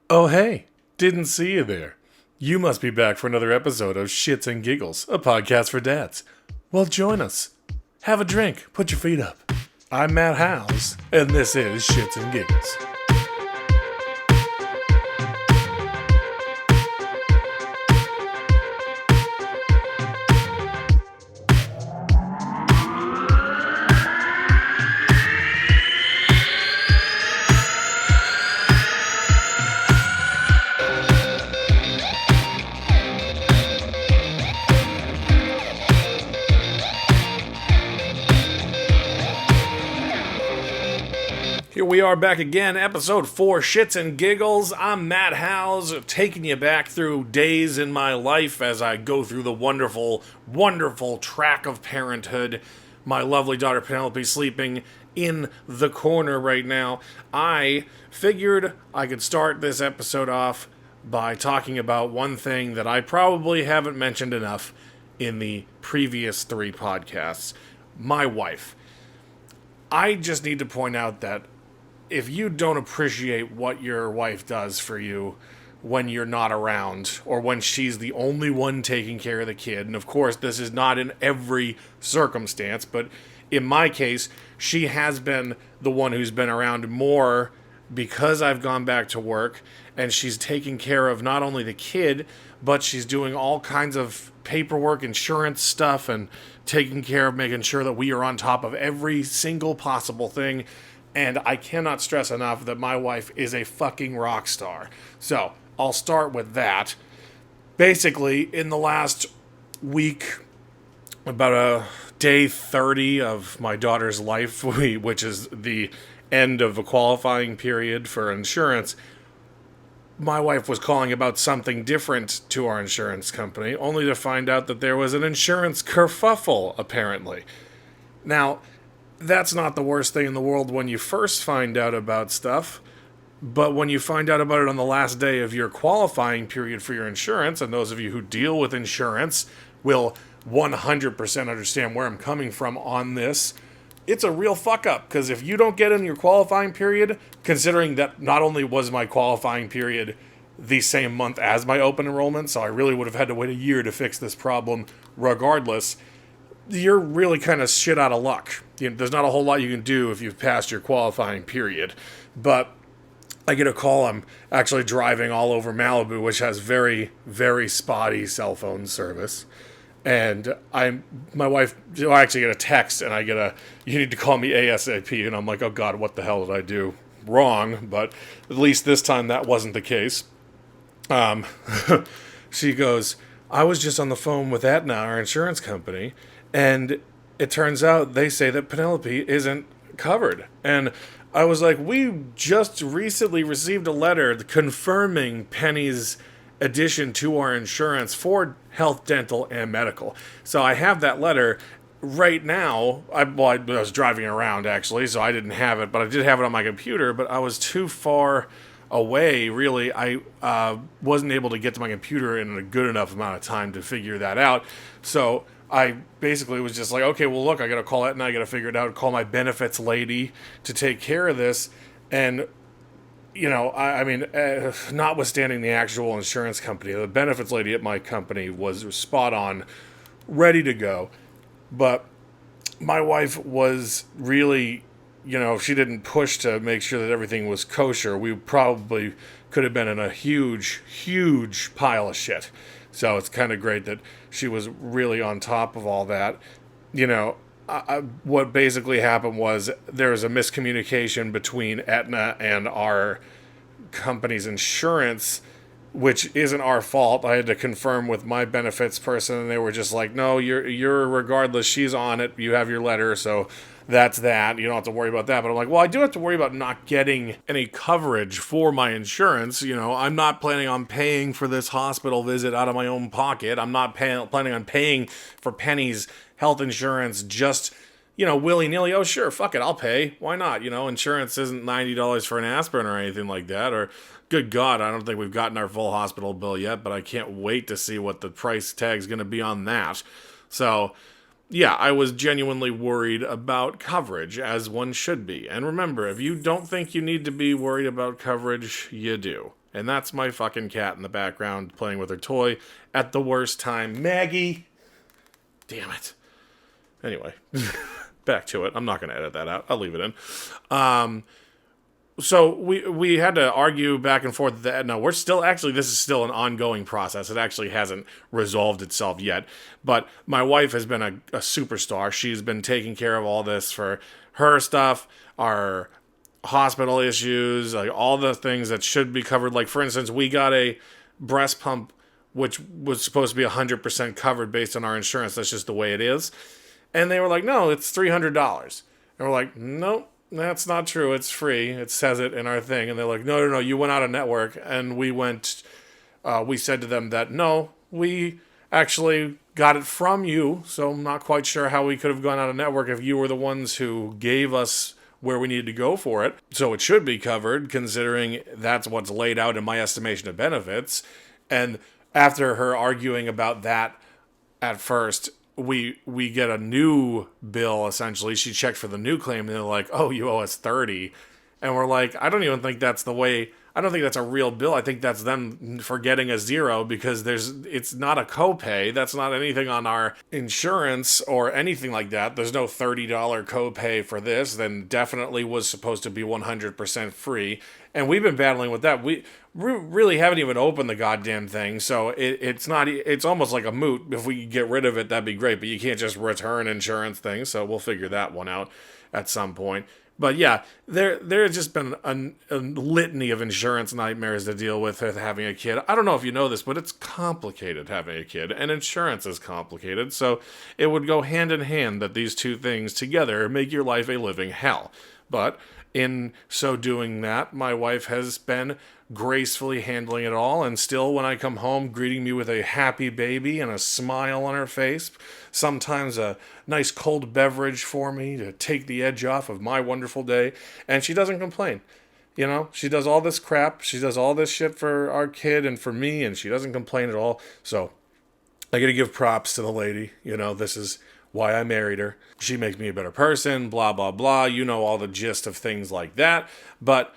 Oh, hey, didn't see you there. You must be back for another episode of Shits and Giggles, a podcast for dads. Well, join us. Have a drink, put your feet up. I'm Matt Howes, and this is Shits and Giggles. Here we are back again, episode 4, Shits and Giggles. I'm Matt Howes, taking you back through days in my life as I go through the wonderful, wonderful track of parenthood. My lovely daughter Penelope sleeping in the corner right now. I figured I could start this episode off by talking about one thing that I probably haven't mentioned enough in the previous 3 podcasts. My wife. I just need to point out that if you don't appreciate what your wife does for you when you're not around, or when she's the only one taking care of the kid, and of course this is not in every circumstance, but in my case, she has been the one who's been around more because I've gone back to work, and she's taking care of not only the kid, but she's doing all kinds of paperwork, insurance stuff, and taking care of making sure that we are on top of every single possible thing. And I cannot stress enough that my wife is a fucking rock star. So, I'll start with that. Basically, in the last week, about a day 30 of my daughter's life, which is the end of a qualifying period for insurance, my wife was calling about something different to our insurance company, only to find out that there was an insurance kerfuffle, apparently. Now, that's not the worst thing in the world when you first find out about stuff, but when you find out about it on the last day of your qualifying period for your insurance, and those of you who deal with insurance will 100% understand where I'm coming from on this, it's a real fuck up, because if you don't get in your qualifying period, considering that not only was my qualifying period the same month as my open enrollment, so I really would have had to wait a year to fix this problem regardless, you're really kind of shit out of luck. There's not a whole lot you can do if you've passed your qualifying period. But I get a call. I'm actually driving all over Malibu, which has very, very spotty cell phone service. And my wife, I actually get a text, and I get you need to call me ASAP. And I'm like, oh God, what the hell did I do wrong? But at least this time that wasn't the case. She goes, I was just on the phone with Aetna, our insurance company, and it turns out they say that Penelope isn't covered. And I was like, we just recently received a letter confirming Penny's addition to our insurance for health, dental, and medical. So I have that letter right now. I was driving around, actually, so I didn't have it, but I did have it on my computer, but I was too far away, really. I wasn't able to get to my computer in a good enough amount of time to figure that out. So I basically was just like, okay, well, look, I got to call Aetna, I got to figure it out, call my benefits lady to take care of this. And, notwithstanding the actual insurance company, the benefits lady at my company was spot on, ready to go. But my wife was really, if she didn't push to make sure that everything was kosher, we probably could have been in a huge, huge pile of shit. So it's kind of great that she was really on top of all that. What basically happened was there was a miscommunication between Aetna and our company's insurance, which isn't our fault. I had to confirm with my benefits person, and they were just like, no, you're regardless, she's on it, you have your letter, so that's that. You don't have to worry about that. But I'm like, well, I do have to worry about not getting any coverage for my insurance. I'm not planning on paying for this hospital visit out of my own pocket. I'm not planning on paying for Penny's health insurance just, willy-nilly. Oh, sure, fuck it, I'll pay. Why not? Insurance isn't $90 for an aspirin or anything like that. Or, good God, I don't think we've gotten our full hospital bill yet, but I can't wait to see what the price tag's going to be on that. So, yeah, I was genuinely worried about coverage, as one should be. And remember, if you don't think you need to be worried about coverage, you do. And that's my fucking cat in the background playing with her toy at the worst time. Maggie! Damn it. Anyway, back to it. I'm not going to edit that out. I'll leave it in. So we had to argue back and forth. No, we're still, actually, this is still an ongoing process. It actually hasn't resolved itself yet. But my wife has been a superstar. She's been taking care of all this for her stuff, our hospital issues, like all the things that should be covered. Like, for instance, we got a breast pump, which was supposed to be 100% covered based on our insurance. That's just the way it is. And they were like, no, it's $300. And we're like, nope. That's not true. It's free. It says it in our thing. And they're like, no, you went out of network. And we said to them that, no, we actually got it from you. So I'm not quite sure how we could have gone out of network if you were the ones who gave us where we needed to go for it. So it should be covered, considering that's what's laid out in my estimation of benefits. And after her arguing about that at first, we get a new bill, essentially. She checked for the new claim, and they're like, oh, you owe us $30. And we're like, I don't even think that's the way. I don't think that's a real bill. I think that's them forgetting a zero, because it's not a copay. That's not anything on our insurance or anything like that. There's no $30 copay for this. Then definitely was supposed to be 100% free. And we've been battling with that. We really haven't even opened the goddamn thing. So it's almost like a moot. If we could get rid of it, that'd be great. But you can't just return insurance things. So we'll figure that one out at some point. But yeah, there's just been a litany of insurance nightmares to deal with having a kid. I don't know if you know this, but it's complicated having a kid, and insurance is complicated. So it would go hand in hand that these two things together make your life a living hell. But in so doing that, my wife has been gracefully handling it all, and still, when I come home, greeting me with a happy baby and a smile on her face. Sometimes a nice cold beverage for me to take the edge off of my wonderful day. And she doesn't complain. You know, she does all this crap. She does all this shit for our kid and for me, and she doesn't complain at all. So I got to give props to the lady. You know, this is why I married her. She makes me a better person, blah, blah, blah. You know all the gist of things like that. But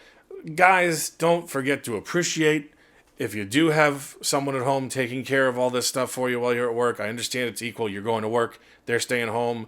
guys, don't forget to appreciate if you do have someone at home taking care of all this stuff for you while you're at work. I understand it's equal. You're going to work, they're staying home,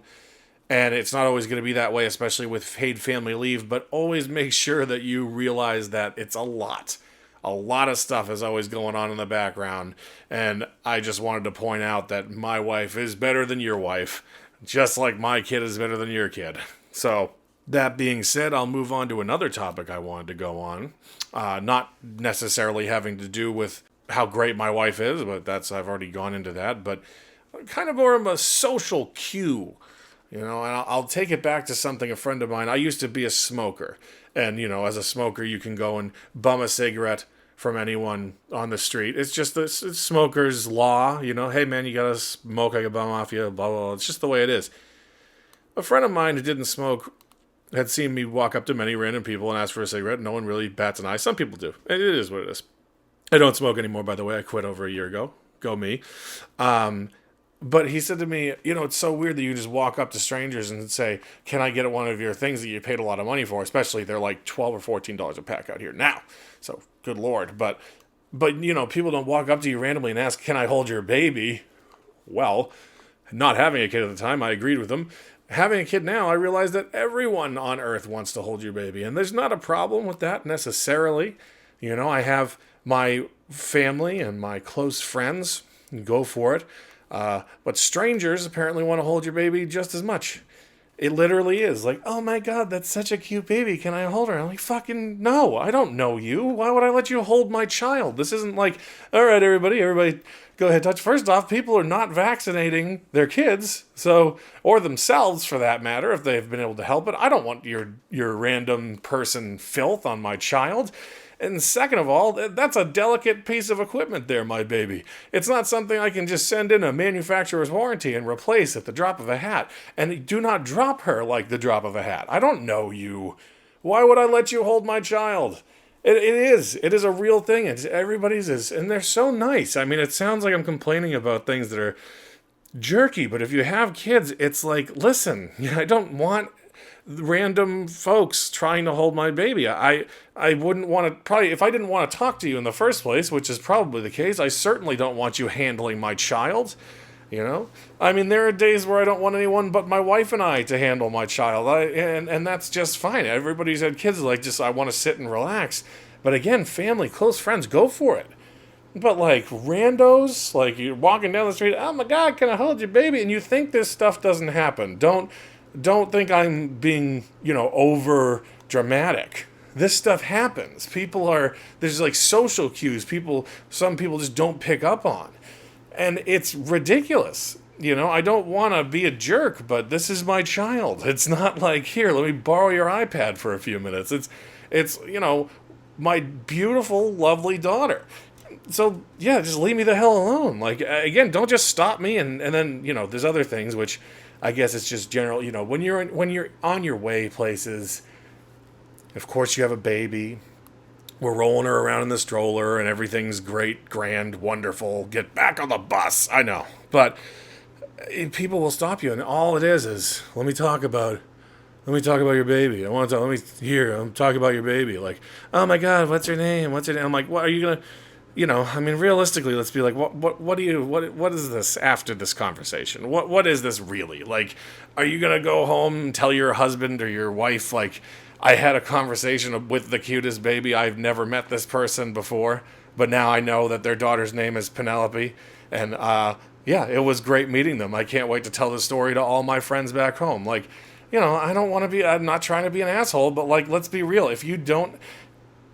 and it's not always going to be that way, especially with paid family leave, but always make sure that you realize that it's a lot. A lot of stuff is always going on in the background, and I just wanted to point out that my wife is better than your wife, just like my kid is better than your kid. So that being said, I'll move on to another topic I wanted to go on. Not necessarily having to do with how great my wife is, but I've already gone into that, but kind of more of a social cue, you know, and I'll take it back to something a friend of mine. I used to be a smoker, and, you know, as a smoker, you can go and bum a cigarette from anyone on the street. It's just the smoker's law, you know, hey man, you gotta smoke, I can bum off you, blah, blah, blah. It's just the way it is. A friend of mine who didn't smoke had seen me walk up to many random people and ask for a cigarette. No one really bats an eye. Some people do. It is what it is. I don't smoke anymore, by the way. I quit over a year ago. Go me. But he said to me, you know, it's so weird that you just walk up to strangers and say, can I get one of your things that you paid a lot of money for? Especially they're like $12 or $14 a pack out here now. So, good Lord. But you know, people don't walk up to you randomly and ask, can I hold your baby? Well, not having a kid at the time, I agreed with them. Having a kid now, I realize that everyone on earth wants to hold your baby. And there's not a problem with that necessarily. You know, I have my family and my close friends. Go for it. But strangers apparently want to hold your baby just as much. It literally is like, oh my God, that's such a cute baby. Can I hold her? I'm like, fucking no, I don't know you. Why would I let you hold my child? This isn't like, all right, everybody go ahead, touch. First off, people are not vaccinating their kids, so, or themselves for that matter, if they've been able to help it. I don't want your random person filth on my child. And second of all, that's a delicate piece of equipment there, my baby. It's not something I can just send in a manufacturer's warranty and replace at the drop of a hat. And do not drop her like the drop of a hat. I don't know you. Why would I let you hold my child? It is a real thing. Everybody's is, and they're so nice. I mean, it sounds like I'm complaining about things that are jerky, but if you have kids, it's like, listen, I don't want random folks trying to hold my baby. I wouldn't want to, probably, if I didn't want to talk to you in the first place, which is probably the case, I certainly don't want you handling my child. You know, I mean, there are days where I don't want anyone but my wife and I to handle my child, and that's just fine. Everybody's had kids like, just I want to sit and relax. But again, family, close friends, go for it. But like randos, like you're walking down the street, oh my God, can I hold your baby? And you think this stuff doesn't happen. Don't think I'm being, over dramatic. This stuff happens. There's like social cues some people just don't pick up on. And it's ridiculous. I don't want to be a jerk, but this is my child. It's not like, here, let me borrow your iPad for a few minutes. It's my beautiful, lovely daughter. So, yeah, just leave me the hell alone. Like, again, don't just stop me. And then, there's other things, which I guess it's just general, when you're on your way places, of course you have a baby. We're rolling her around in the stroller and everything's great, grand, wonderful. Get back on the bus. I know. But people will stop you, and all it is let me talk about your baby. I'm talking about your baby. Like, oh my God, what's her name? I'm like, what are you gonna, realistically, let's be like, what is this after this conversation? What is this really? Like, are you gonna go home and tell your husband or your wife, like, I had a conversation with the cutest baby. I've never met this person before, but now I know that their daughter's name is Penelope. And, it was great meeting them. I can't wait to tell the story to all my friends back home. Like, I'm not trying to be an asshole, but like, let's be real. If you don't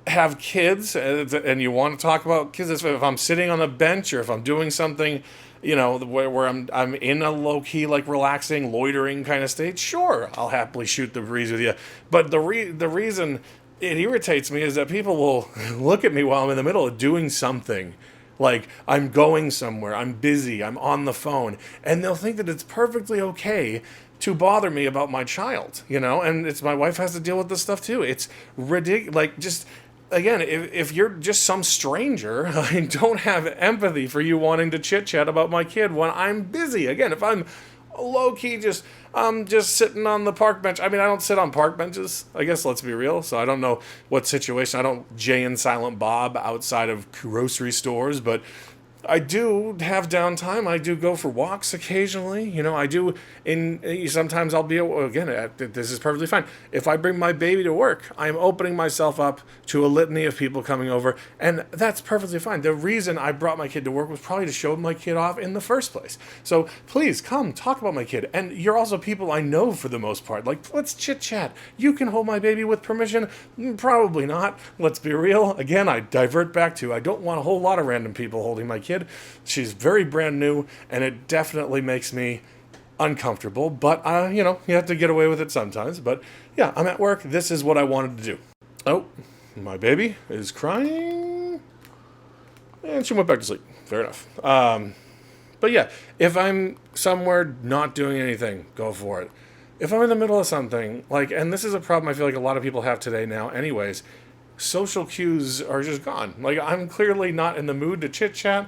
have kids and you want to talk about kids, if I'm sitting on a bench or if I'm doing something, where I'm in a low-key, like, relaxing, loitering kind of state, sure, I'll happily shoot the breeze with you. But the reason it irritates me is that people will look at me while I'm in the middle of doing something. Like, I'm going somewhere, I'm busy, I'm on the phone, and they'll think that it's perfectly okay to bother me about my child, and it's my wife has to deal with this stuff too. It's ridiculous. Like, just... Again, if you're just some stranger, I don't have empathy for you wanting to chit-chat about my kid when I'm busy. Again, if I'm low-key I'm just sitting on the park bench. I don't sit on park benches, I guess, let's be real. So I don't know what situation. I don't Jay and Silent Bob outside of grocery stores, but I do have downtime. I do go for walks occasionally. I do. Sometimes I'll be, again, this is perfectly fine. If I bring my baby to work, I'm opening myself up to a litany of people coming over, and that's perfectly fine. The reason I brought my kid to work was probably to show my kid off in the first place. So please come talk about my kid. And you're also people I know for the most part. Like, let's chit chat. You can hold my baby with permission. Probably not. Let's be real. Again, I divert back to, I don't want a whole lot of random people holding my kid. She's very brand new, and it definitely makes me uncomfortable, but you have to get away with it sometimes. But yeah, I'm at work. This is what I wanted to do. Oh, my baby is crying, and she went back to sleep. Fair enough. But yeah, if I'm somewhere not doing anything, go for it. If I'm in the middle of something, like, and this is a problem I feel like a lot of people have today now anyways, social cues are just gone. Like, I'm clearly not in the mood to chit-chat.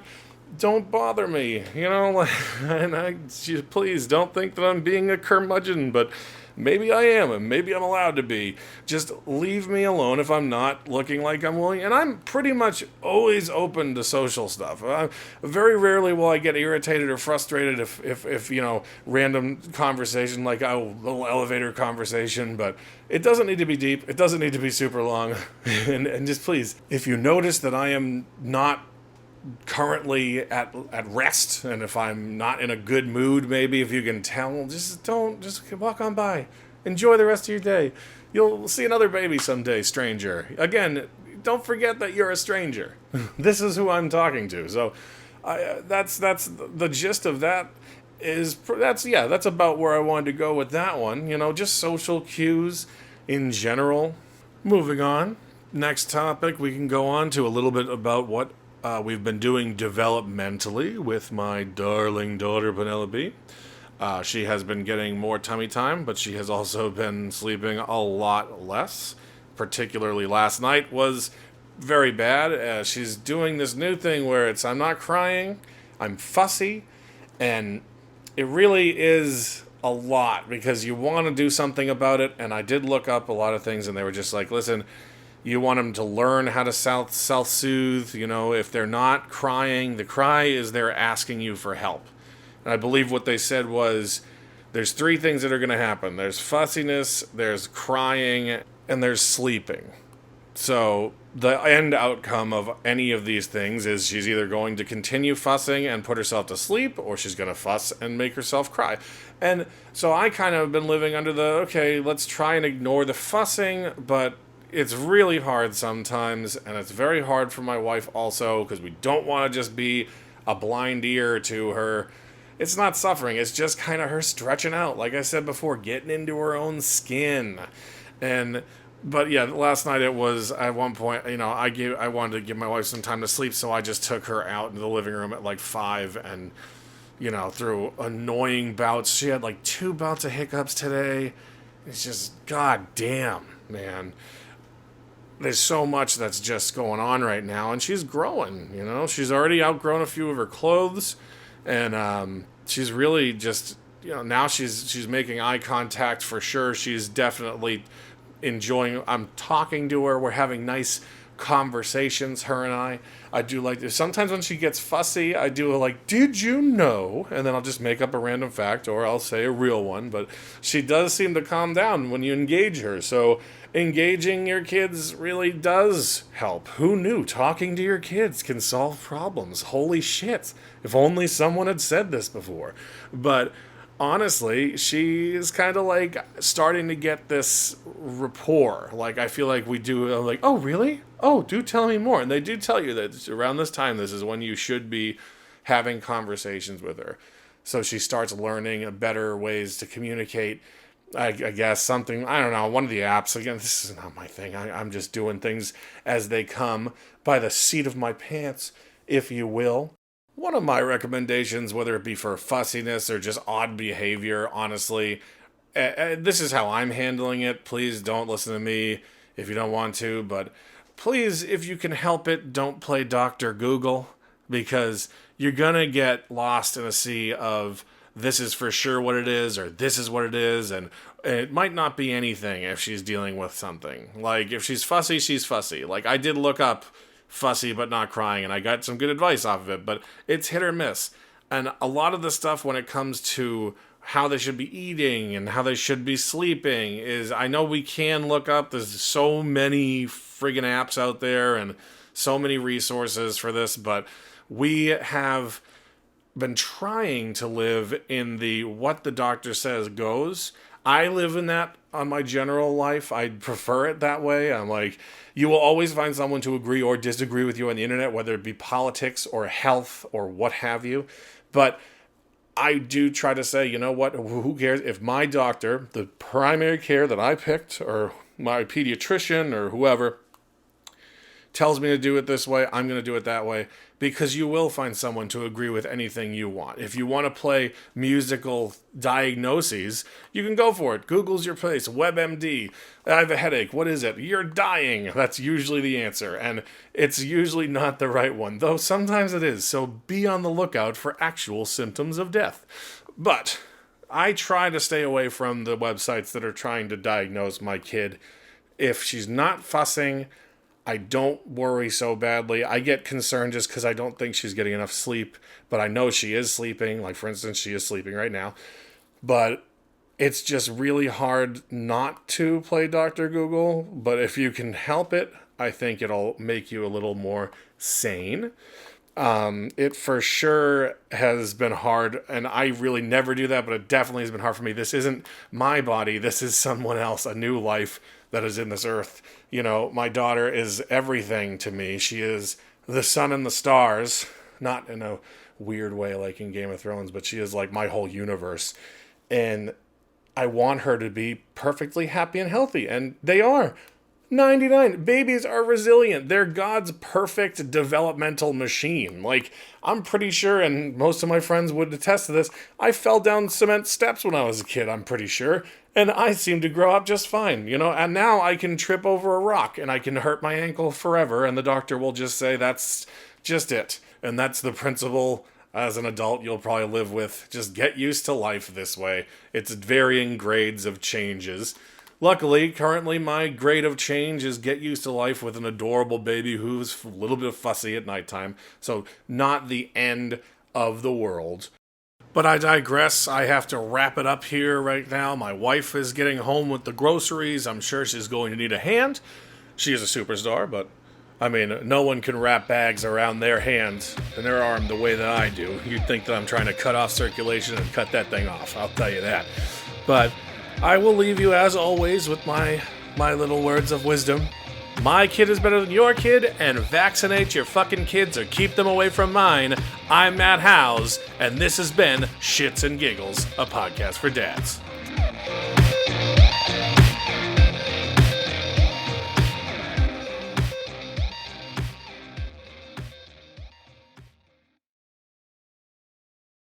Don't bother me, and please don't think that I'm being a curmudgeon, but maybe I am, and maybe I'm allowed to be. Just leave me alone if I'm not looking like I'm willing, and I'm pretty much always open to social stuff. Very rarely will I get irritated or frustrated if random conversation, like a little elevator conversation, but it doesn't need to be deep, it doesn't need to be super long, and just please, if you notice that I am not currently at rest, and if I'm not in a good mood, maybe if you can tell, just walk on by, enjoy the rest of your day. You'll see another baby someday, stranger. Again, don't forget that you're a stranger. This is who I'm talking to. So that's the gist of that. That's about where I wanted to go with that one. Just social cues in general. Moving on, next topic, we can go on to a little bit about what we've been doing developmentally with my darling daughter, Penelope. She has been getting more tummy time, but she has also been sleeping a lot less. Particularly last night was very bad. She's doing this new thing where I'm not crying, I'm fussy, and it really is a lot because you want to do something about it. And I did look up a lot of things, and they were just like, listen, you want them to learn how to self-soothe. You know, if they're not crying, the cry is they're asking you for help. And I believe what they said was there's three things that are going to happen. There's fussiness, there's crying, and there's sleeping. So the end outcome of any of these things is she's either going to continue fussing and put herself to sleep, or she's going to fuss and make herself cry. And so I kind of been living under the, okay, let's try and ignore the fussing, but it's really hard sometimes, and it's very hard for my wife also, because we don't want to just be a blind ear to her. It's not suffering, it's just kind of her stretching out, like I said before, getting into her own skin. But yeah, last night it was, at one point, you know, I wanted to give my wife some time to sleep, so I just took her out into the living room at like 5, and, you know, through annoying bouts. She had like 2 bouts of hiccups today. It's just, god damn, man. There's so much that's just going on right now, and she's growing, you know? She's already outgrown a few of her clothes, and she's really just, you know, now she's making eye contact for sure. She's definitely enjoying, I'm talking to her, we're having nice conversations, her and I do like, sometimes when she gets fussy, I do like, did you know? And then I'll just make up a random fact, or I'll say a real one, but she does seem to calm down when you engage her. So engaging your kids really does help. Who knew talking to your kids can solve problems? Holy shit. If only someone had said this before. But honestly, she is kind of like starting to get this rapport. Like, I feel like we do, I'm like, oh, really? Oh, do tell me more. And they do tell you that around this time, this is when you should be having conversations with her. So she starts learning better ways to communicate. I guess something, I don't know, one of the apps, again, this is not my thing. I'm just doing things as they come by the seat of my pants, if you will. One of my recommendations, whether it be for fussiness or just odd behavior, honestly, this is how I'm handling it. Please don't listen to me if you don't want to, but please, if you can help it, don't play Dr. Google, because you're going to get lost in a sea of this is for sure what it is, or this is what it is, and it might not be anything if she's dealing with something. Like, if she's fussy, she's fussy. Like, I did look up fussy but not crying, and I got some good advice off of it, but it's hit or miss. And a lot of the stuff when it comes to how they should be eating and how they should be sleeping is, I know we can look up, there's so many friggin' apps out there and so many resources for this, but we have been trying to live in the what the doctor says goes. I live in that on my general life. I prefer it that way. I'm like, you will always find someone to agree or disagree with you on the internet, whether it be politics or health or what have you. But I do try to say, you know what, who cares if my doctor, the primary care that I picked, or my pediatrician or whoever, tells me to do it this way, I'm going to do it that way, because you will find someone to agree with anything you want. If you want to play musical diagnoses, you can go for it. Google's your place. WebMD. I have a headache. What is it? You're dying. That's usually the answer, and it's usually not the right one, though sometimes it is. So be on the lookout for actual symptoms of death. But I try to stay away from the websites that are trying to diagnose my kid. If she's not fussing, I don't worry so badly. I get concerned just because I don't think she's getting enough sleep, but I know she is sleeping. Like, for instance, she is sleeping right now. But it's just really hard not to play Dr. Google. But if you can help it, I think it'll make you a little more sane. It for sure has been hard, and I really never do that, but it definitely has been hard for me. This isn't my body. This is someone else, a new life that is in this earth. You know, my daughter is everything to me. She is the sun and the stars, not in a weird way like in Game of Thrones, but she is like my whole universe. And I want her to be perfectly happy and healthy, and they are. 99. Babies are resilient. They're God's perfect developmental machine. Like, I'm pretty sure, and most of my friends would attest to this, I fell down cement steps when I was a kid, I'm pretty sure, and I seem to grow up just fine, you know, and now I can trip over a rock, and I can hurt my ankle forever, and the doctor will just say, that's just it. And that's the principle as an adult you'll probably live with. Just get used to life this way. It's varying grades of changes. Luckily, currently my grade of change is get used to life with an adorable baby who's a little bit fussy at nighttime, so not the end of the world. But I digress. I have to wrap it up here right now. My wife is getting home with the groceries. I'm sure she's going to need a hand. She is a superstar, but I mean, no one can wrap bags around their hand and their arm the way that I do. You'd think that I'm trying to cut off circulation and cut that thing off, I'll tell you that. But I will leave you, as always, with my little words of wisdom. My kid is better than your kid, and vaccinate your fucking kids or keep them away from mine. I'm Matt Howes, and this has been Shits and Giggles, a podcast for dads.